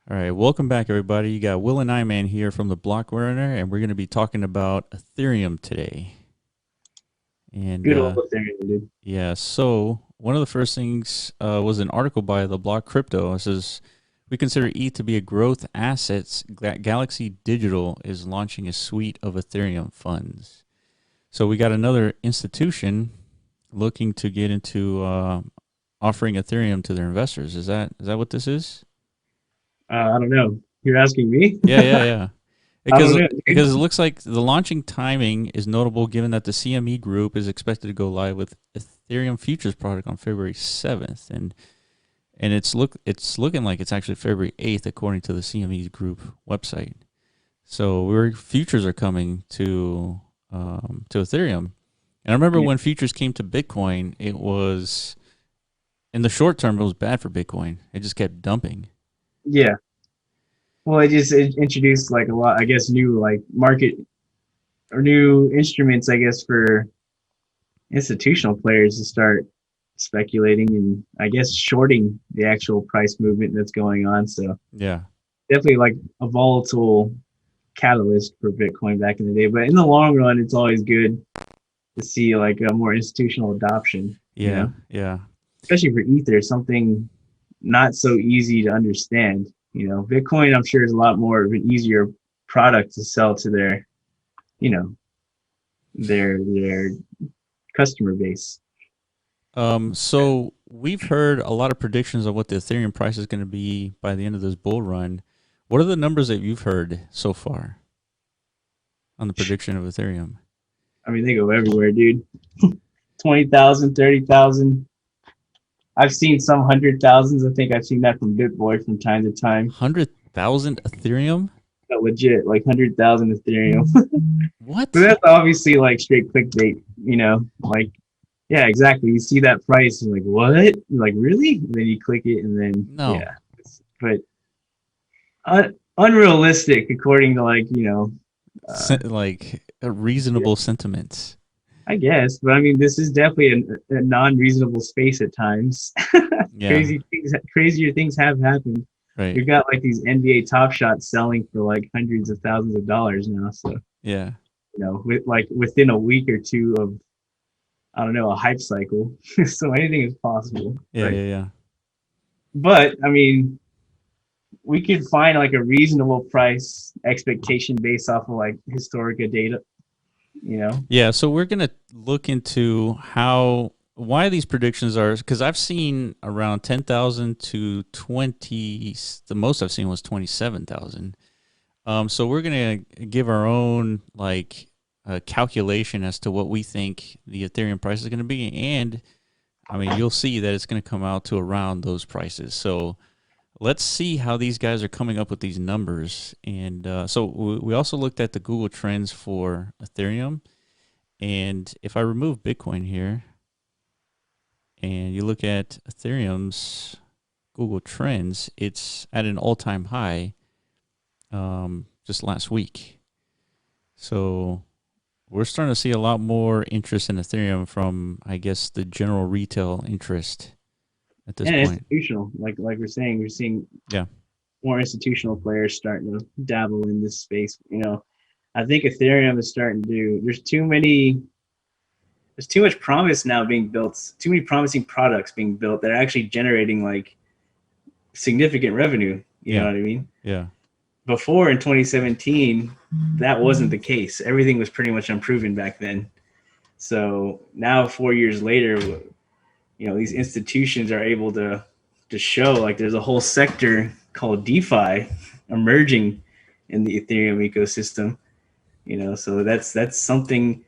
All right, welcome back, everybody. You got Will and I Man here from the Block Runner, and we're going to be talking about Ethereum today. And Good old Ethereum, dude. yeah, so one of the first things was an article by the Block Crypto. It says we consider ETH to be a growth asset. Galaxy Digital is launching a suite of Ethereum funds. So we got another institution looking to get into offering Ethereum to their investors. Is that what this is? I don't know. You're asking me? Yeah. I don't Because know, dude. because it looks like the launching timing is notable given that the CME group is expected to go live with Ethereum futures product on February 7th and it's looking like it's actually February 8th according to the CME group website. So where futures are coming to Ethereum. And I remember Yeah. when futures came to Bitcoin, it was in the short term it was bad for Bitcoin. It just kept dumping. Yeah. Well, I just introduced like a lot, I guess, new like market or new instruments, I guess, for institutional players to start speculating and I guess shorting the actual price movement that's going on. So Yeah. definitely like a volatile catalyst for Bitcoin back in the day. But in the long run, it's always good to see like a more institutional adoption, Yeah. Yeah. especially for Ether, something not so easy to understand. Bitcoin, I'm sure, is a lot more of an easier product to sell to you know, their customer base. So we've heard a lot of predictions of what the Ethereum price is going to be by the end of this bull run. What are the numbers that you've heard so far on the prediction of Ethereum? I mean, they go everywhere, dude. 20,000, 30,000. I've seen some 100,000s. I think I've seen that from BitBoy from time to time. 100,000 Ethereum? But legit, like 100,000 Ethereum. But What? that's obviously like straight clickbait. Like, yeah, exactly. You see that price and like, what? You're like, really? And then you click it, and then No. yeah. But unrealistic according to Like a yeah, reasonable sentiments. I guess. But I mean, this is definitely a non-reasonable space at times. Yeah, Crazier things have happened. right. We've got like these NBA Top Shots selling for like hundreds of thousands of dollars now. So Yeah. within a week or two of, I don't know, a hype cycle. So anything is possible. Yeah, yeah, yeah. But I mean, we could find like a reasonable price expectation based off of like historical data, you know? Yeah, so we're going to look into how why these predictions are because I've seen around 10,000 to 20, the most I've seen was 27,000. So we're going to give our own like calculation as to what we think the Ethereum price is going to be and I mean, you'll see that it's going to come out to around those prices. So let's see how these guys are coming up with these numbers. And so we also looked at the Google Trends for Ethereum. And if I remove Bitcoin here and you look at Ethereum's Google Trends, it's at an all-time high just last week. So we're starting to see a lot more interest in Ethereum from, I guess, the general retail interest at this And point. institutional, like we're seeing Yeah. more institutional players starting to dabble in this space. I think Ethereum is starting to. There's too much promise now being built. Too many promising products being built that are actually generating like significant revenue. You know Yeah. what I mean? Yeah. Before in 2017, that wasn't the case. Everything was pretty much unproven back then. So now, 4 years later, these institutions are able to show like there's a whole sector called DeFi emerging in the Ethereum ecosystem. So that's something.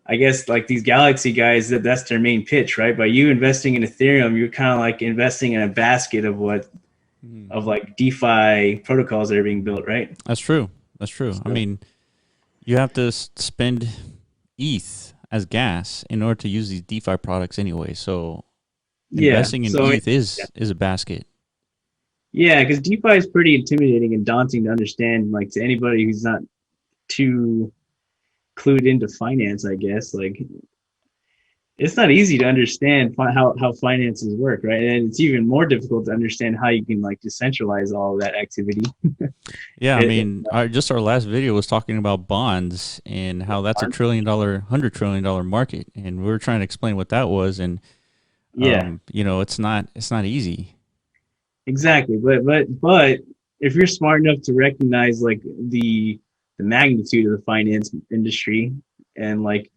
I guess like these Galaxy guys, that's their main pitch, right? By you investing in Ethereum, you're kind of like investing in a basket Mhm. of like DeFi protocols that are being built, right? That's true. That's true. I So mean, you have to spend ETH as gas in order to use these DeFi products anyway. So yeah, investing in so ETH yeah, is a basket. yeah, because DeFi is pretty intimidating and daunting to understand, like to anybody who's not too clued into finance, I guess. Like it's not easy to understand how finances work, right? And it's even more difficult to understand how you can like decentralize all of that activity. Yeah, I It, mean, just our last video was talking about bonds and how that's a $1 trillion, $100 trillion market, and we were trying to explain what that was, and yeah, you know, it's not easy. exactly. But if you're smart enough to recognize like the magnitude of the finance industry, and like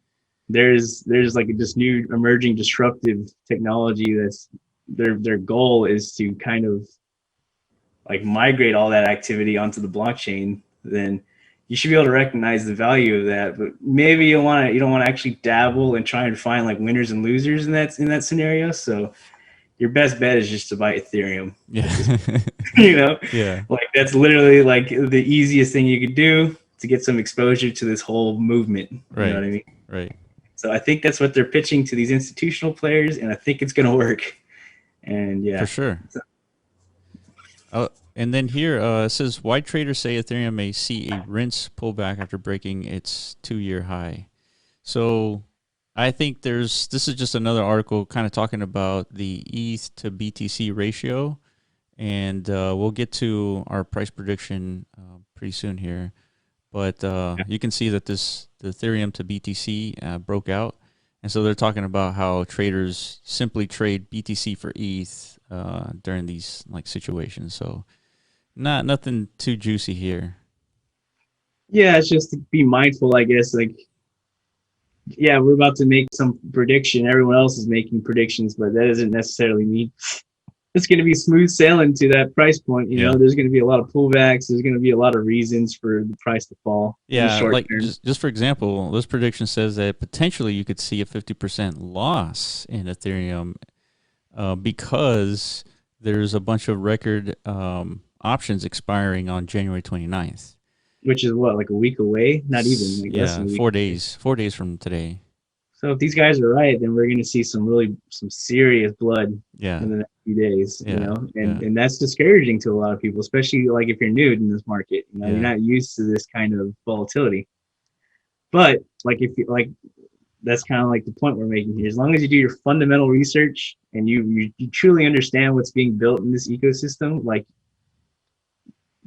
there's like this new emerging disruptive technology that's their goal is to kind of like migrate all that activity onto the blockchain, then you should be able to recognize the value of that. But maybe you don't want to actually dabble and try and find like winners and losers in that scenario. So your best bet is just to buy Ethereum. Yeah, You know, yeah, like that's literally like the easiest thing you could do to get some exposure to this whole movement. You know right, what I mean? right, So I think that's what they're pitching to these institutional players, and I think it's going to work. And for yeah, sure. And then here it says, why traders say Ethereum may see a rinse pullback after breaking its 2-year high. So I think this is just another article kind of talking about the ETH to BTC ratio. And we'll get to our price prediction pretty soon here. But you can see that the Ethereum to BTC broke out. And so they're talking about how traders simply trade BTC for ETH during these like situations. So nothing too juicy here. yeah, it's just to be mindful, I guess. Like, yeah, we're about to make some prediction. Everyone else is making predictions, but that doesn't necessarily mean it's going to be smooth sailing to that price point. You Yeah. know, there's going to be a lot of pullbacks. There's going to be a lot of reasons for the price to fall in the Yeah, short like term. just for example, this prediction says that potentially you could see a 50% loss in Ethereum because there's a bunch of record options expiring on January 29th. Which is what, like a week away? Not even, like less Yeah, than a week. 4 days, 4 days from today. So if these guys are right, then we're going to see some serious blood Yeah, in the next few days, you yeah, know, yeah, and that's discouraging to a lot of people, especially like if you're new in this market, you know, you're yeah, not used to this kind of volatility. But like if you like, that's kind of like the point we're making here. As long as you do your fundamental research and you truly understand what's being built in this ecosystem, like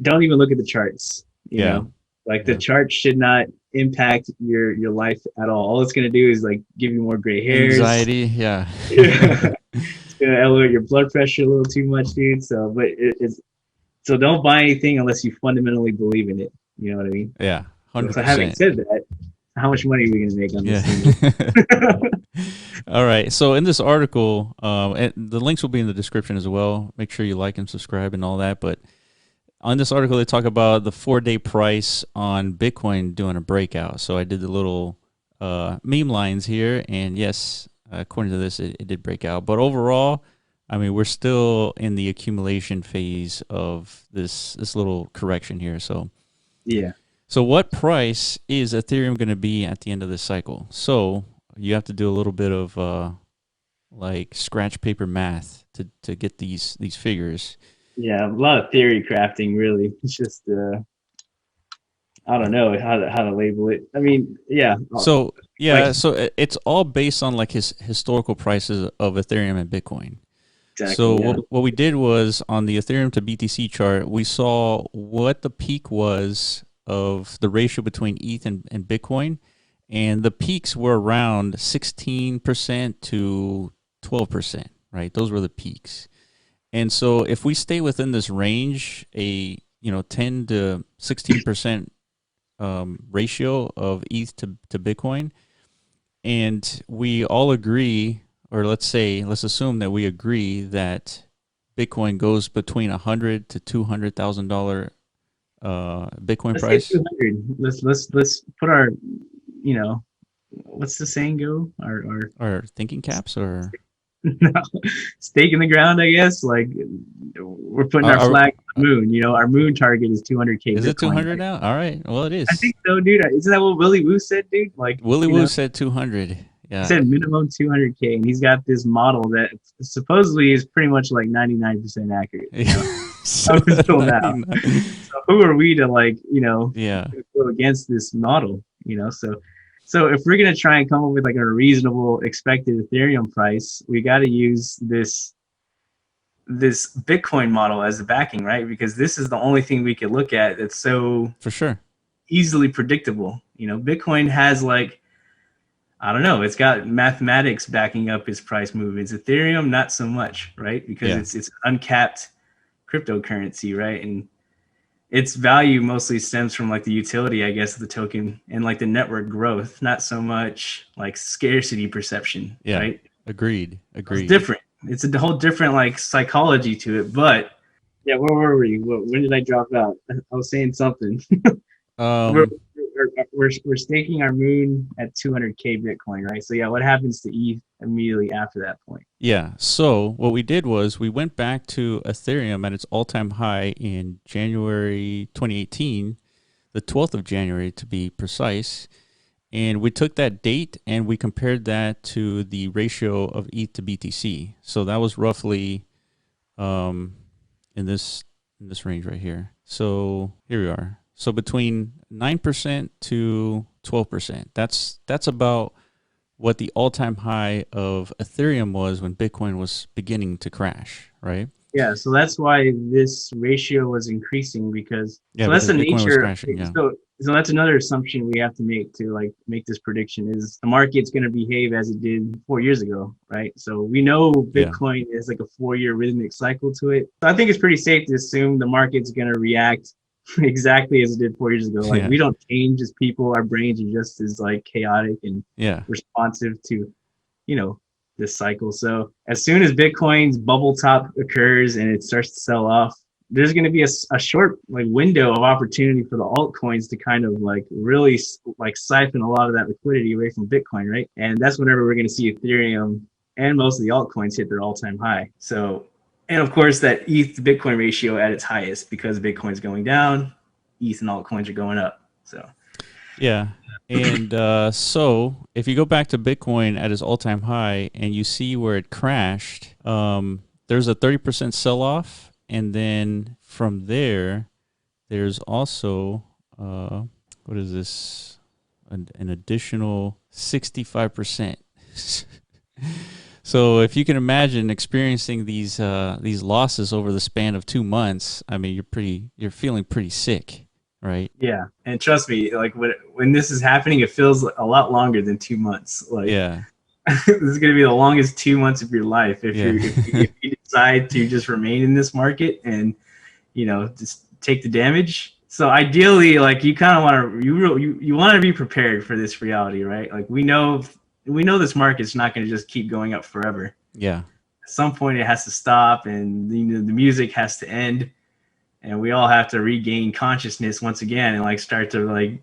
don't even look at the charts, you yeah, know, like the yeah. chart should not impact your life at all it's going to do is like give you more gray hairs. Anxiety, yeah. It's going to elevate your blood pressure a little too much, dude. So but it's so don't buy anything unless you fundamentally believe in it, you know what I mean? Yeah, So having 100%. said that, how much money are we going to make on Yeah. this thing? All right. So in this article, and the links will be in the description as well. Make sure you like and subscribe and all that. But on this article, they talk about the 4-day price on Bitcoin doing a breakout. So I did the little meme lines here, and yes, according to this, it did break out. But overall, I mean, we're still in the accumulation phase of this little correction here. So Yeah. So what price is Ethereum going to be at the end of this cycle? So you have to do a little bit of like scratch paper math to get these figures. Yeah, a lot of theory crafting, really. It's just I don't know how to label it. I mean, yeah, So like yeah, so it's all based on like his historical prices of Ethereum and Bitcoin. So exactly. Yeah, what we did was on the Ethereum to BTC chart, we saw what the peak was of the ratio between ETH and Bitcoin, and the peaks were around 16% to 12%, right? Those were the peaks. And so if we stay within this range, a 10 to 16% ratio of ETH to Bitcoin, and we all agree, or let's assume that we agree that Bitcoin goes between $100,000 to $200,000 Bitcoin let's get price. 200. Let's put our, you know, what's the saying go? Our Or thinking caps, or no, stake in the ground, I guess. Like we're putting our are, flag on the moon. You know, our moon target is 200K is it Bitcoin. 200 now? All right, well it I is. think so, dude. Isn't that what Willie Woo said, dude? Like, Willie you Woo know, said 200. he Yeah. said minimum 200K, and he's got this model that supposedly is pretty much like 99% accurate. You know, up until now. 99. So who are we to like, Yeah. go against this model? You know, so So if we're gonna try and come up with like a reasonable expected Ethereum price, we got to use this Bitcoin model as the backing, right? Because this is the only thing we could look at that's so For sure. easily predictable. You know, Bitcoin has like, I don't know, it's got mathematics backing up its price movements. Ethereum, not so much, right? Because Yeah. it's uncapped cryptocurrency, right? And its value mostly stems from like the utility, I guess, of the token and like the network growth, not so much like scarcity perception, Yeah. right? Agreed. It's different. It's a whole different like psychology to it. But yeah, where were we? When did I drop out? I was saying something. we're, Um, we're staking our moon at 200K Bitcoin, right? So yeah, what happens to ETH immediately after that point? yeah. So what we did was we went back to Ethereum at its all-time high in January 2018, the 12th of January to be precise. And we took that date and we compared that to the ratio of ETH to BTC. So that was roughly in this range right here. So here we are. So between 9% to 12%. That's about what the all-time high of Ethereum was when Bitcoin was beginning to crash, right? Yeah, so that's why this ratio was increasing because Yeah, so that's because the Bitcoin was nature. crashing. Yeah. So that's another assumption we have to make to like make this prediction is the market's going to behave as it did 4 years ago, right? So we know Bitcoin is like a 4-year rhythmic cycle to it. So I think it's pretty safe to assume the market's going to react exactly as it did 4 years ago. Like we don't change as people; our brains are just as like chaotic and responsive to, you know, this cycle. So as soon as Bitcoin's bubble top occurs and it starts to sell off, there's going to be a short like window of opportunity for the altcoins to kind of like really like siphon a lot of that liquidity away from Bitcoin, right? And that's whenever we're going to see Ethereum and most of the altcoins hit their all-time high. So, and of course that ETH to Bitcoin ratio at its highest because Bitcoin's going down, ETH and altcoins are going up. So yeah. And so if you go back to Bitcoin at its all-time high and you see where it crashed, there's a 30% sell-off. And then from there, there's also, what is this? An additional 65%. So if you can imagine experiencing these losses over the span of 2 months, I mean, you're feeling pretty sick, right? Yeah, and trust me, like when this is happening, it feels a lot longer than 2 months. Like this is going to be the longest 2 months of your life if you decide to just remain in this market and, you know, just take the damage. So ideally, like you kind of want to you want to be prepared for this reality, right? Like we know this market's not going to just keep going up forever. Yeah. At some point, it has to stop, and the music has to end, and we all have to regain consciousness once again, and like start to like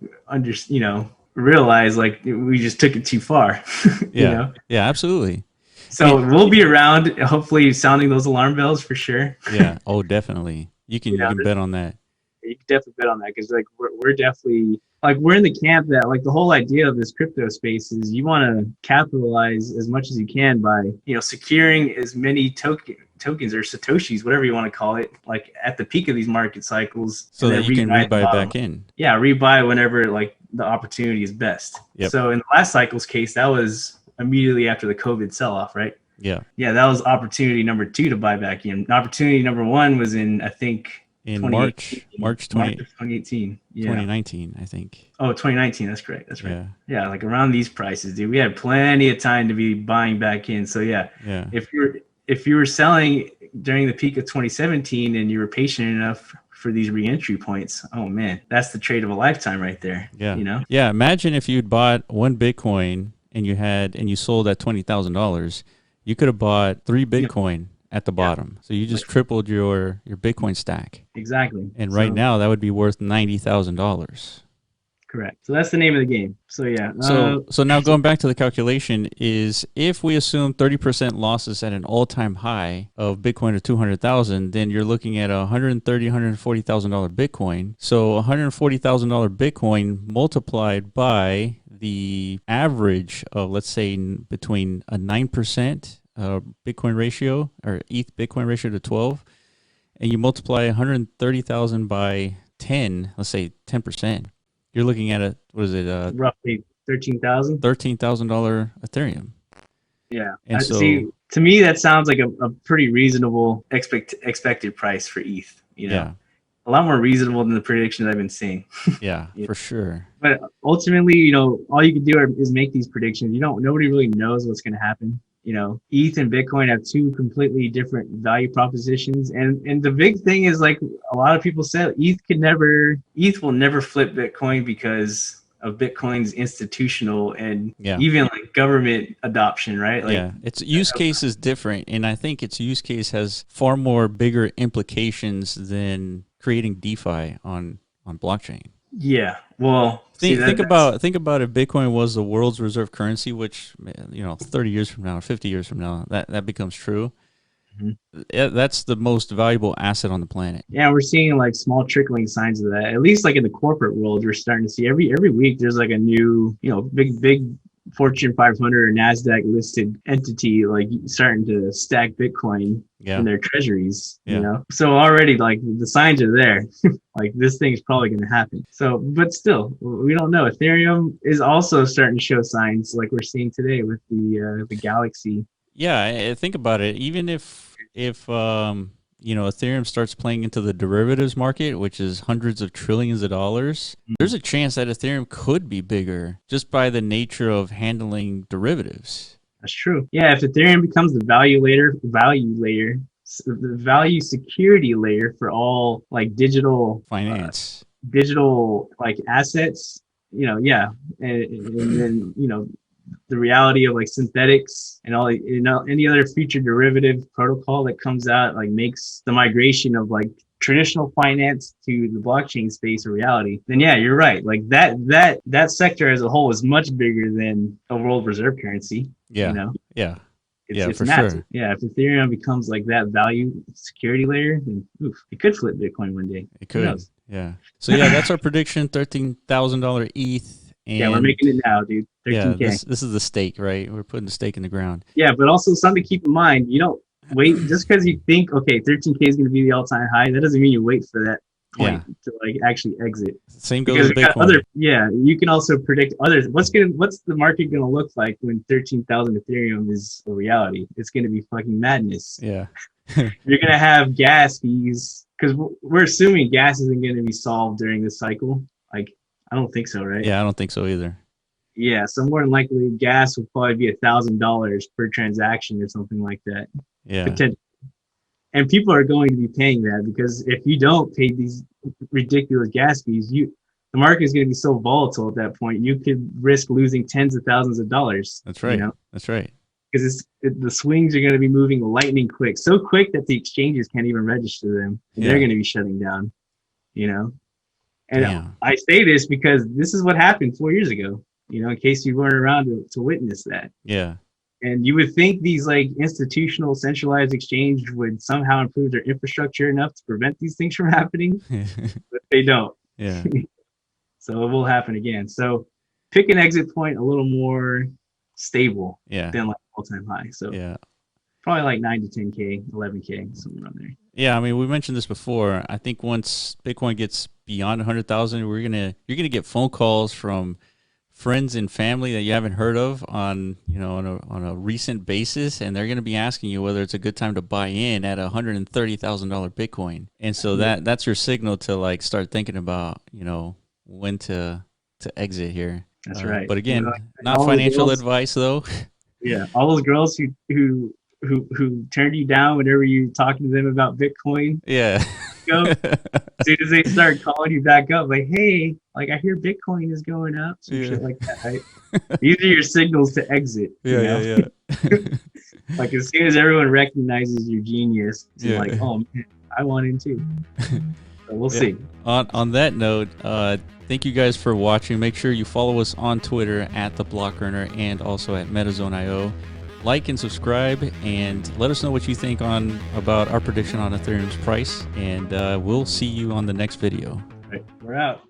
realize like we just took it too far. Yeah, absolutely. So we'll be around, hopefully sounding those alarm bells for sure. Yeah. Oh, definitely. You can bet on that. You can definitely bet on that because like we're definitely like we're in the camp that like the whole idea of this crypto space is you want to capitalize as much as you can by securing as many tokens or satoshis, whatever you want to call it, like at the peak of these market cycles, so that you can rebuy back in. Yeah, rebuy whenever like the opportunity is best. Yep. So in the last cycle's case, that was immediately after the COVID sell-off, right? Yeah. Yeah, that was opportunity number 2 to buy back in. Opportunity number 1 was in, I think, in March 2018. Yeah. 2019, I think. Oh, 2019. That's great. That's right. Yeah, like around these prices, dude. We had plenty of time to be buying back in. So yeah. If you were selling during the peak of 2017 and you were patient enough for these re-entry points, oh man, that's the trade of a lifetime right there. Yeah. Yeah. Imagine if you'd bought one Bitcoin and you sold at $20,000, you could have bought 3 Bitcoin at the bottom. So you just tripled your Bitcoin stack. Exactly. And right now that would be worth $90,000. Correct. So that's the name of the game. So yeah. So now going back to the calculation is if we assume 30% losses at an all-time high of Bitcoin of 200,000, then you're looking at $140,000 Bitcoin. So $140,000 Bitcoin multiplied by the average of, let's say, between a 9% Bitcoin ratio or ETH Bitcoin ratio to 12, and you multiply 130,000 by 10, let's say 10%. You're looking at roughly $13,000. $13,000 Ethereum. Yeah. And so, see, to me, that sounds like a pretty reasonable expected price for ETH. yeah, A lot more reasonable than the predictions I've been seeing. yeah, for sure. But ultimately, all you can do is make these predictions. Nobody really knows what's going to happen. ETH and Bitcoin have two completely different value propositions. And the big thing is, like a lot of people said, ETH will never flip Bitcoin because of Bitcoin's institutional and even like government adoption, right? Like, its use case is different. And I think its use case has far more bigger implications than creating DeFi on blockchain. Yeah. Well, think about if Bitcoin was the world's reserve currency, which 30 years from now, 50 years from now, that becomes true. Mm-hmm. That's the most valuable asset on the planet. Yeah, we're seeing like small trickling signs of that. At least like in the corporate world, we're starting to see every week there's like a new, big Fortune 500 or NASDAQ listed entity like starting to stack Bitcoin in their treasuries. So already like the signs are there. Like this thing's probably going to happen. So, but still, we don't know. Ethereum is also starting to show signs like we're seeing today with the Galaxy. Yeah, think about it. Even if Ethereum starts playing into the derivatives market, which is hundreds of trillions of dollars, there's a chance that Ethereum could be bigger just by the nature of handling derivatives. That's true. Yeah, if Ethereum becomes the value layer, the value security layer for all like digital finance, digital like assets, and then the reality of like synthetics and all any other future derivative protocol that comes out like makes the migration of like traditional finance to the blockchain space a reality, then yeah, you're right. Like that sector as a whole is much bigger than a world reserve currency. It's for massive. sure. Yeah, if Ethereum becomes like that value security layer, then it could flip Bitcoin one day. It could. Yeah. So yeah, that's our prediction: $13,000 ETH. And we're making it now, dude. 13K. Yeah, this is the stake, right? We're putting the stake in the ground. Yeah, but also something to keep in mind. You don't wait just because you think, okay, 13K is going to be the all-time high. That doesn't mean you wait for that point to like actually exit. Same goes with Bitcoin. You can also predict others. What's the market going to look like when 13,000 Ethereum is a reality? It's going to be fucking madness. Yeah. You're going to have gas fees because we're assuming gas isn't going to be solved during this cycle. Like, I don't think so, right? Yeah, I don't think so either. Yeah, so more than likely, gas will probably be $1,000 per transaction or something like that. Yeah. Potentially. And people are going to be paying that because if you don't pay these ridiculous gas fees, the market is going to be so volatile at that point. You could risk losing tens of thousands of dollars. That's right. That's right. Because the swings are going to be moving lightning quick, so quick that the exchanges can't even register them. And they're going to be shutting down. And I say this because this is what happened 4 years ago, in case you weren't around to witness that. Yeah. And you would think these like institutional centralized exchange would somehow improve their infrastructure enough to prevent these things from happening, but they don't. Yeah. So it will happen again. So pick an exit point a little more stable than like all-time high. So probably like 9 to 10K, 11K, somewhere around there. Yeah, I mean, we mentioned this before. I think once Bitcoin gets beyond 100,000, you're gonna get phone calls from friends and family that you haven't heard of on a recent basis, and they're gonna be asking you whether it's a good time to buy in at $130,000 Bitcoin. And so that's your signal to like start thinking about when to exit here. That's right. But again, not financial advice though. Yeah, all those girls who turned you down whenever you talking to them about Bitcoin. Yeah. As soon as they start calling you back up, like, hey, like I hear Bitcoin is going up, shit like that. Right? These are your signals to exit. Yeah. Like as soon as everyone recognizes your genius, it's like, oh man, I want in too. So we'll see. On that note, thank you guys for watching. Make sure you follow us on Twitter at The Block Earner and also at MetaZone.io. Like and subscribe, and let us know what you think about our prediction on Ethereum's price. And we'll see you on the next video. All right, we're out.